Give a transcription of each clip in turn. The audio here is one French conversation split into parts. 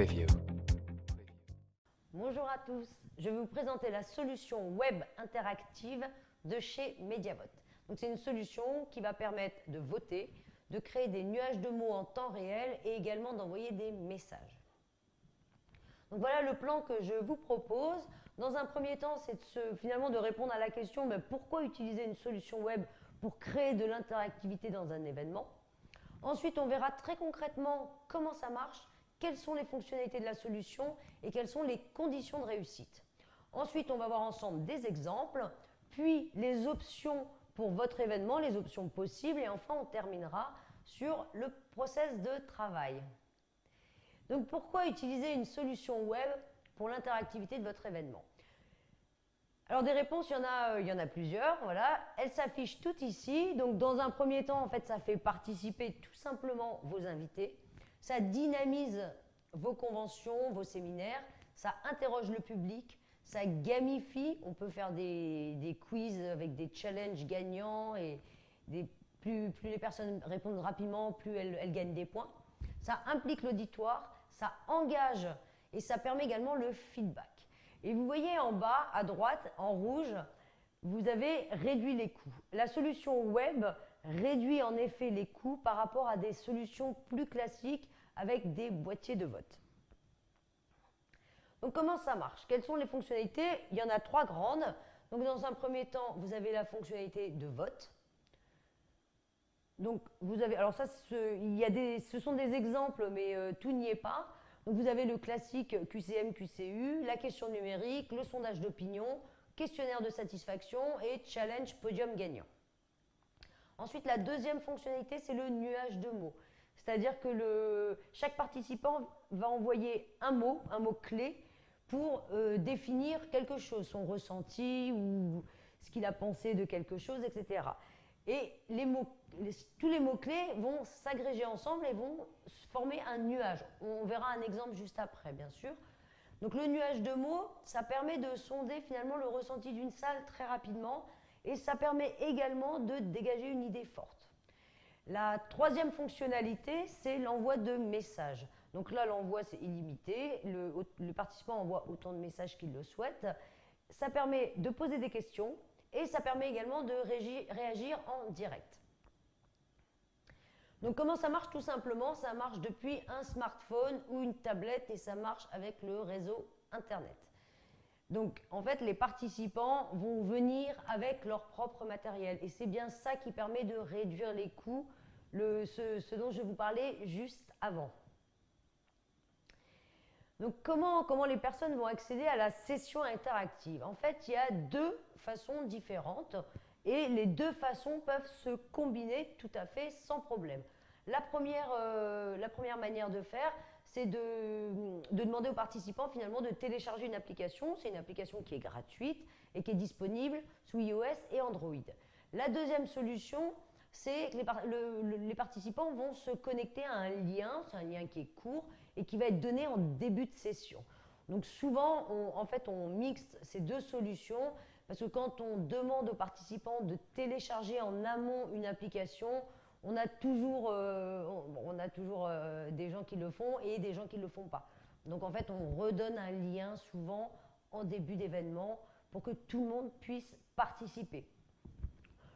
Preview. Bonjour à tous, je vais vous présenter la solution web interactive de chez Mediavote. Donc c'est une solution qui va permettre de voter, de créer des nuages de mots en temps réel et également d'envoyer des messages. Donc voilà le plan que je vous propose. Dans un premier temps, c'est finalement de répondre à la question pourquoi utiliser une solution web pour créer de l'interactivité dans un événement. Ensuite, on verra très concrètement comment ça marche, quelles sont les fonctionnalités de la solution et quelles sont les conditions de réussite. Ensuite, on va voir ensemble des exemples, puis les options pour votre événement, les options possibles, et enfin, on terminera sur le process de travail. Donc, pourquoi utiliser une solution web pour l'interactivité de votre événement? Alors, des réponses, il y en a plusieurs. Voilà. Elles s'affichent toutes ici. Donc, dans un premier temps, en fait, ça fait participer tout simplement vos invités. Ça dynamise vos conventions, vos séminaires. Ça interroge le public. Ça gamifie. On peut faire des quiz avec des challenges gagnants. Et plus les personnes répondent rapidement, plus elles gagnent des points. Ça implique l'auditoire. Ça engage et ça permet également le feedback. Et vous voyez en bas, à droite, en rouge, vous avez réduit les coûts. La solution web réduit en effet les coûts par rapport à des solutions plus classiques avec des boîtiers de vote. Donc comment ça marche? Quelles sont les fonctionnalités? Il y en a trois grandes. Donc dans un premier temps, vous avez la fonctionnalité de vote. Donc vous avez, alors ça, ce sont des exemples, mais tout n'y est pas. Donc vous avez le classique QCM, QCU, la question numérique, le sondage d'opinion, questionnaire de satisfaction et challenge podium gagnant. Ensuite, la deuxième fonctionnalité, c'est le nuage de mots. C'est-à-dire que chaque participant va envoyer un mot clé pour définir quelque chose, son ressenti ou ce qu'il a pensé de quelque chose, etc. Et tous les mots-clés vont s'agréger ensemble et vont former un nuage. On verra un exemple juste après, bien sûr. Donc le nuage de mots, ça permet de sonder finalement le ressenti d'une salle très rapidement et ça permet également de dégager une idée forte. La troisième fonctionnalité, c'est l'envoi de messages. Donc là, l'envoi, c'est illimité. Le participant envoie autant de messages qu'il le souhaite. Ça permet de poser des questions. Et ça permet également de réagir en direct. Donc comment ça marche? Tout simplement, ça marche depuis un smartphone ou une tablette et ça marche avec le réseau Internet. Donc en fait, les participants vont venir avec leur propre matériel et c'est bien ça qui permet de réduire les coûts, ce dont je vous parlais juste avant. Donc comment les personnes vont accéder à la session interactive? En fait, il y a deux façons différentes et les deux façons peuvent se combiner tout à fait sans problème. La première manière de faire, c'est de demander aux participants finalement de télécharger une application. C'est une application qui est gratuite et qui est disponible sous iOS et Android. La deuxième solution, c'est que les participants vont se connecter à un lien, c'est un lien qui est court et qui va être donné en début de session. Donc souvent, on mixte ces deux solutions parce que quand on demande aux participants de télécharger en amont une application, on a toujours des gens qui le font et des gens qui ne le font pas. Donc en fait, on redonne un lien souvent en début d'événement pour que tout le monde puisse participer.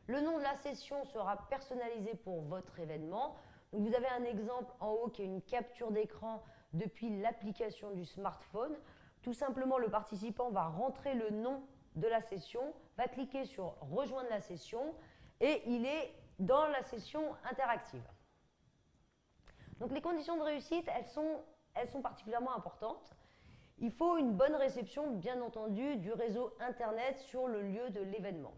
Le nom de la session sera personnalisé pour votre événement. Donc vous avez un exemple en haut qui est une capture d'écran depuis l'application du smartphone. Tout simplement, le participant va rentrer le nom de la session, va cliquer sur « Rejoindre la session » et il est dans la session interactive. Donc les conditions de réussite, elles sont particulièrement importantes. Il faut une bonne réception, bien entendu, du réseau Internet sur le lieu de l'événement.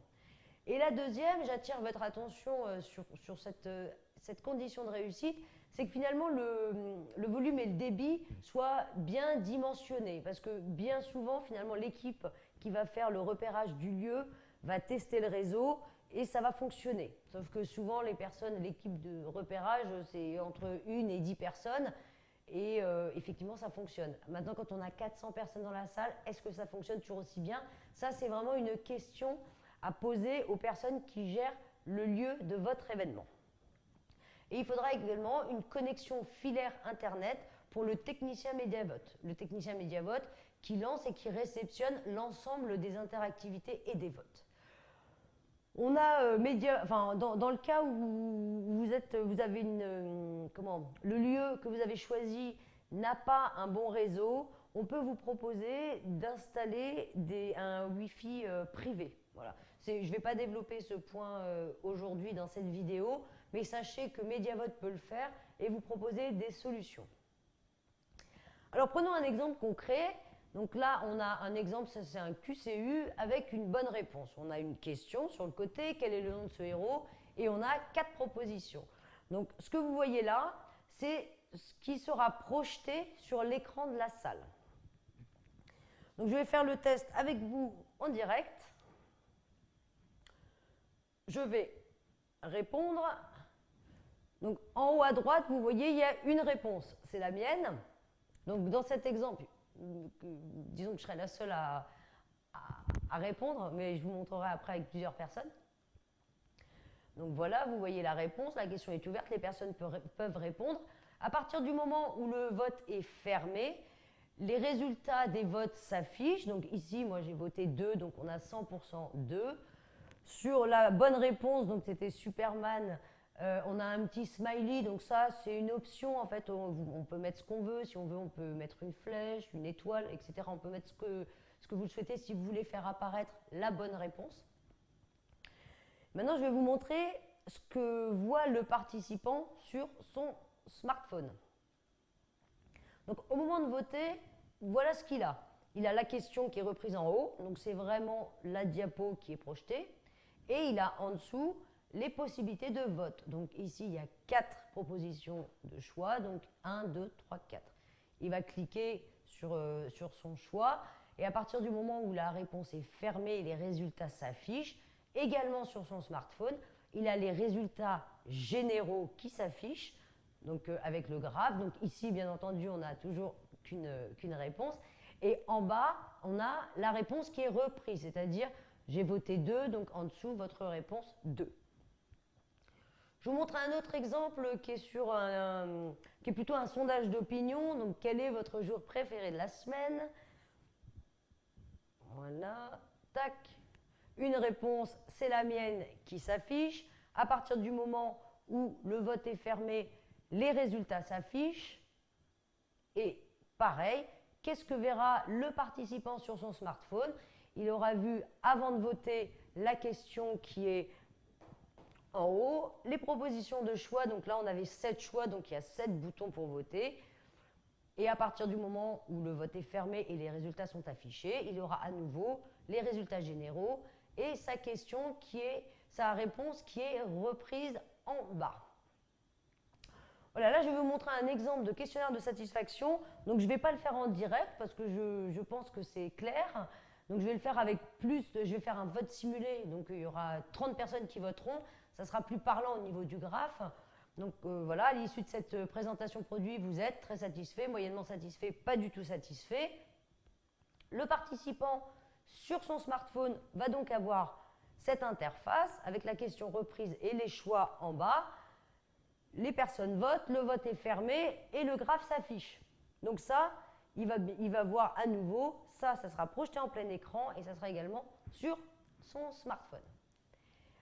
Et la deuxième, j'attire votre attention sur cette condition de réussite, c'est que finalement le volume et le débit soient bien dimensionnés. Parce que bien souvent, finalement, l'équipe qui va faire le repérage du lieu va tester le réseau et ça va fonctionner. Sauf que souvent, l'équipe de repérage, c'est entre 1 et 10 personnes. Et effectivement, ça fonctionne. Maintenant, quand on a 400 personnes dans la salle, est-ce que ça fonctionne toujours aussi bien? Ça, c'est vraiment une question à poser aux personnes qui gèrent le lieu de votre événement. Et il faudra également une connexion filaire Internet pour le technicien Mediavote. Le technicien Mediavote qui lance et qui réceptionne l'ensemble des interactivités et des votes. On a dans le cas où vous avez le lieu que vous avez choisi n'a pas un bon réseau, on peut vous proposer d'installer un Wi-Fi privé. Voilà. Je ne vais pas développer ce point aujourd'hui dans cette vidéo, mais sachez que Mediavote peut le faire et vous proposer des solutions. Alors prenons un exemple concret. Donc là, on a un exemple, ça c'est un QCU avec une bonne réponse. On a une question sur le côté, quel est le nom de ce héros, et on a 4 propositions. Donc ce que vous voyez là, c'est ce qui sera projeté sur l'écran de la salle. Donc je vais faire le test avec vous en direct. Je vais répondre. Donc en haut à droite, vous voyez, il y a une réponse, c'est la mienne. Donc dans cet exemple, disons que je serai la seule à répondre, mais je vous montrerai après avec plusieurs personnes. Donc voilà, vous voyez la réponse, la question est ouverte, les personnes peuvent répondre. À partir du moment où le vote est fermé, les résultats des votes s'affichent. Donc ici, moi j'ai voté 2, donc on a 100% 2. Sur la bonne réponse, donc c'était Superman, on a un petit smiley, donc ça c'est une option en fait, on peut mettre ce qu'on veut, si on veut on peut mettre une flèche, une étoile, etc. On peut mettre ce que vous souhaitez si vous voulez faire apparaître la bonne réponse. Maintenant je vais vous montrer ce que voit le participant sur son smartphone. Donc au moment de voter, voilà ce qu'il a. Il a la question qui est reprise en haut, donc c'est vraiment la diapo qui est projetée, et il a en dessous les possibilités de vote. Donc ici, il y a 4 propositions de choix, donc 1, 2, 3, 4. Il va cliquer sur son choix, et à partir du moment où la réponse est fermée et les résultats s'affichent, également sur son smartphone, il a les résultats généraux qui s'affichent, donc avec le graphe. Donc ici, bien entendu, on n'a toujours qu'une réponse. Et en bas, on a la réponse qui est reprise, c'est-à-dire j'ai voté 2, donc en dessous, votre réponse 2. Je vous montre un autre exemple qui est plutôt un sondage d'opinion. Donc, quel est votre jour préféré de la semaine? Voilà, tac. Une réponse, c'est la mienne qui s'affiche. À partir du moment où le vote est fermé, les résultats s'affichent. Et pareil, qu'est-ce que verra le participant sur son smartphone? Il aura vu, avant de voter, la question qui est en haut, les propositions de choix. Donc là, on avait 7 choix, donc il y a 7 boutons pour voter. Et à partir du moment où le vote est fermé et les résultats sont affichés, il aura à nouveau les résultats généraux et sa réponse qui est reprise en bas. Voilà, là je vais vous montrer un exemple de questionnaire de satisfaction. Donc je ne vais pas le faire en direct parce que je pense que c'est clair. Donc je vais le faire je vais faire un vote simulé. Donc il y aura 30 personnes qui voteront. Ça sera plus parlant au niveau du graphe. Donc voilà, à l'issue de cette présentation produit, vous êtes très satisfait, moyennement satisfait, pas du tout satisfait. Le participant sur son smartphone va donc avoir cette interface avec la question reprise et les choix en bas. Les personnes votent, le vote est fermé et le graphe s'affiche. Donc ça, il va voir à nouveau, ça sera projeté en plein écran et ça sera également sur son smartphone.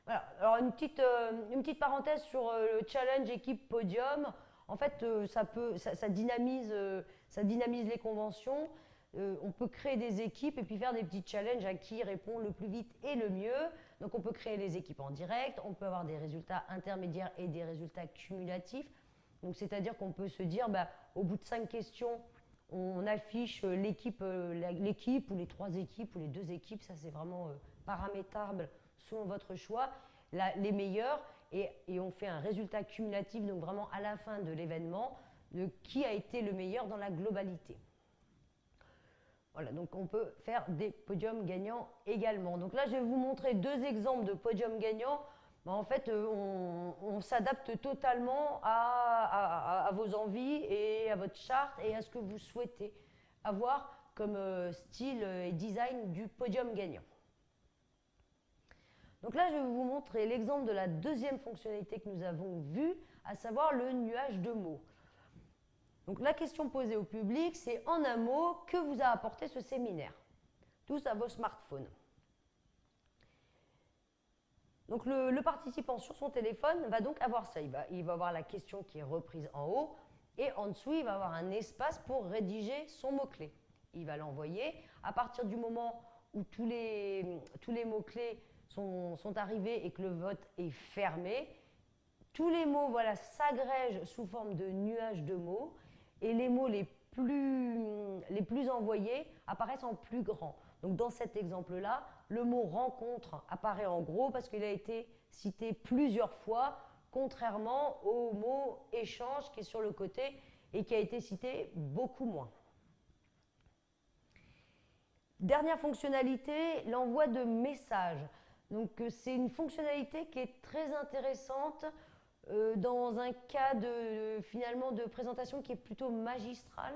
Voilà. Alors une petite parenthèse sur le challenge équipe podium. En fait, ça dynamise les conventions. On peut créer des équipes et puis faire des petits challenges à qui répond le plus vite et le mieux. Donc on peut créer les équipes en direct, on peut avoir des résultats intermédiaires et des résultats cumulatifs. Donc c'est-à-dire qu'on peut se dire, au bout de 5 questions, on affiche l'équipe ou les 3 équipes ou les 2 équipes. Ça c'est vraiment paramétrable selon votre choix, les meilleurs, et on fait un résultat cumulatif, donc vraiment à la fin de l'événement, de qui a été le meilleur dans la globalité. Voilà, donc on peut faire des podiums gagnants également. Donc là, je vais vous montrer 2 exemples de podiums gagnants. En fait, on s'adapte totalement à vos envies et à votre charte et à ce que vous souhaitez avoir comme style et design du podium gagnant. Donc là, je vais vous montrer l'exemple de la 2e fonctionnalité que nous avons vue, à savoir le nuage de mots. Donc la question posée au public, c'est en un mot, que vous a apporté ce séminaire? Tous à vos smartphones. Donc le participant sur son téléphone va donc avoir ça. Il va avoir la question qui est reprise en haut et en dessous, il va avoir un espace pour rédiger son mot-clé. Il va l'envoyer. À partir du moment où tous les mots-clés sont arrivés et que le vote est fermé, tous les mots s'agrègent sous forme de nuages de mots et les mots les plus envoyés apparaissent en plus grand. Donc dans cet exemple-là, le mot rencontre apparaît en gros parce qu'il a été cité plusieurs fois, contrairement au mot échange qui est sur le côté et qui a été cité beaucoup moins. Dernière fonctionnalité, l'envoi de messages. Donc c'est une fonctionnalité qui est très intéressante dans un cas finalement de présentation qui est plutôt magistrale,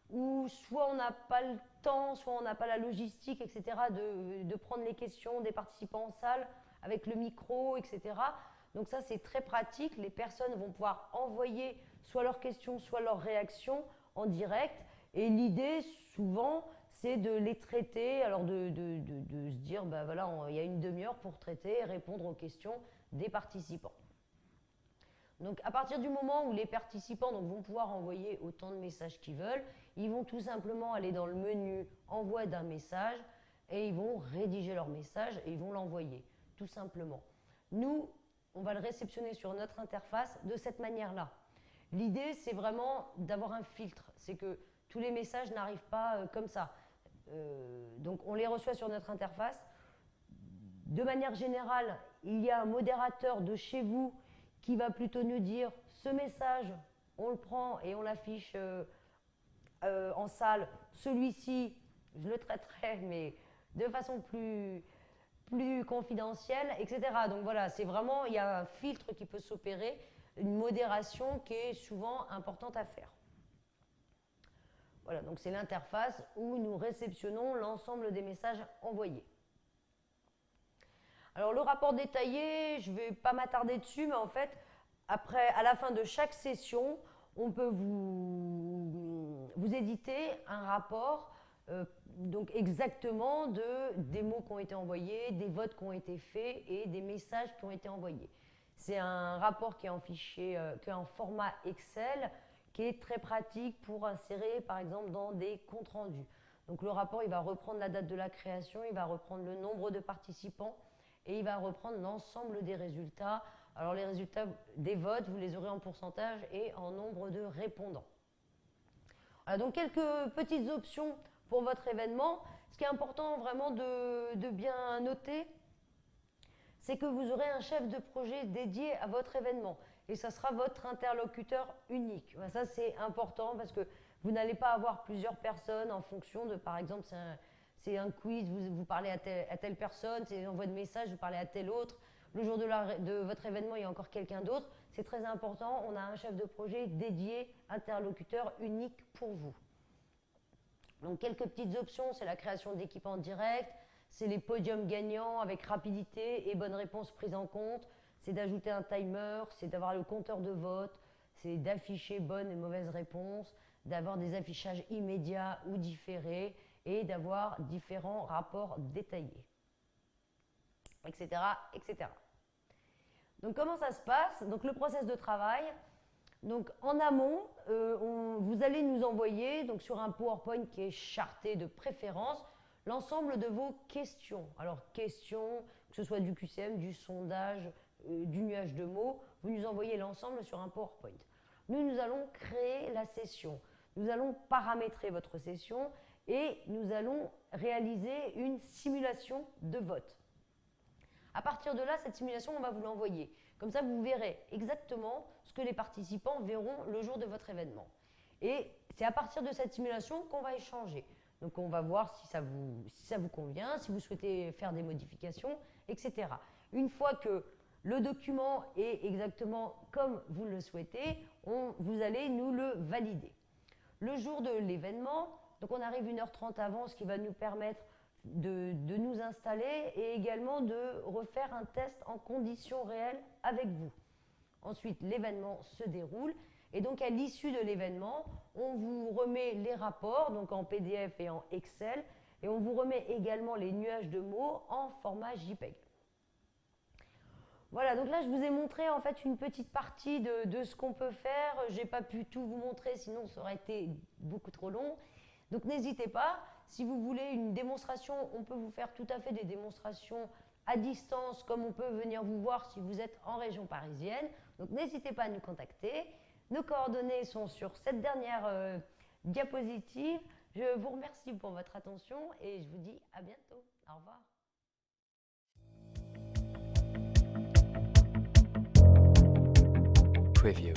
où soit on n'a pas le temps, soit on n'a pas la logistique, etc., de prendre les questions des participants en salle avec le micro, etc. Donc ça, c'est très pratique. Les personnes vont pouvoir envoyer soit leurs questions, soit leurs réactions en direct. Et l'idée, souvent, c'est de les traiter, alors de se dire, il y a une demi-heure pour traiter et répondre aux questions des participants. Donc à partir du moment où les participants vont pouvoir envoyer autant de messages qu'ils veulent, ils vont tout simplement aller dans le menu envoi d'un message et ils vont rédiger leur message et ils vont l'envoyer, tout simplement. Nous, on va le réceptionner sur notre interface de cette manière-là. L'idée, c'est vraiment d'avoir un filtre, c'est que tous les messages n'arrivent pas comme ça. Donc on les reçoit sur notre interface. De manière générale, il y a un modérateur de chez vous qui va plutôt nous dire ce message, on le prend et on l'affiche en salle. Celui-ci, je le traiterai, mais de façon plus confidentielle, etc. Donc voilà, c'est vraiment, il y a un filtre qui peut s'opérer, une modération qui est souvent importante à faire. Voilà, donc c'est l'interface où nous réceptionnons l'ensemble des messages envoyés. Alors le rapport détaillé, je ne vais pas m'attarder dessus, mais en fait, à la fin de chaque session, on peut vous éditer un rapport donc exactement des mots qui ont été envoyés, des votes qui ont été faits et des messages qui ont été envoyés. C'est un rapport qui est en fichier, qui est en format Excel, qui est très pratique pour insérer par exemple dans des comptes rendus. Donc le rapport, il va reprendre la date de la création, il va reprendre le nombre de participants, et il va reprendre l'ensemble des résultats. Alors les résultats des votes, vous les aurez en pourcentage et en nombre de répondants. Voilà, donc quelques petites options pour votre événement. Ce qui est important vraiment de bien noter, c'est que vous aurez un chef de projet dédié à votre événement. Et ça sera votre interlocuteur unique. Voilà, ça c'est important parce que vous n'allez pas avoir plusieurs personnes en fonction de, par exemple, c'est un quiz, vous parlez à telle personne, c'est un envoi de message, vous parlez à telle autre. Le jour de votre événement, il y a encore quelqu'un d'autre. C'est très important, on a un chef de projet dédié, interlocuteur unique pour vous. Donc quelques petites options, c'est la création d'équipes en direct, c'est les podiums gagnants avec rapidité et bonnes réponses prises en compte, c'est d'ajouter un timer, c'est d'avoir le compteur de vote, c'est d'afficher bonnes et mauvaises réponses, d'avoir des affichages immédiats ou différés, et d'avoir différents rapports détaillés, etc., etc. Donc comment ça se passe? Donc le process de travail. Donc en amont, vous allez nous envoyer donc sur un PowerPoint qui est charté de préférence l'ensemble de vos questions. Alors questions, que ce soit du QCM, du sondage, du nuage de mots, vous nous envoyez l'ensemble sur un PowerPoint. Nous allons créer la session. Nous allons paramétrer votre session et nous allons réaliser une simulation de vote. À partir de là, cette simulation, on va vous l'envoyer. Comme ça, vous verrez exactement ce que les participants verront le jour de votre événement. Et c'est à partir de cette simulation qu'on va échanger. Donc on va voir si ça vous convient, si vous souhaitez faire des modifications, etc. Une fois que le document est exactement comme vous le souhaitez, vous allez nous le valider. Le jour de l'événement, donc on arrive 1h30 avant, ce qui va nous permettre de nous installer et également de refaire un test en conditions réelles avec vous. Ensuite, l'événement se déroule. Et donc, à l'issue de l'événement, on vous remet les rapports, donc en PDF et en Excel, et on vous remet également les nuages de mots en format JPEG. Voilà, donc là, je vous ai montré en fait une petite partie de ce qu'on peut faire. Je n'ai pas pu tout vous montrer, sinon ça aurait été beaucoup trop long. Donc, n'hésitez pas. Si vous voulez une démonstration, on peut vous faire tout à fait des démonstrations à distance, comme on peut venir vous voir si vous êtes en région parisienne. Donc, n'hésitez pas à nous contacter. Nos coordonnées sont sur cette dernière diapositive. Je vous remercie pour votre attention et je vous dis à bientôt. Au revoir. Preview.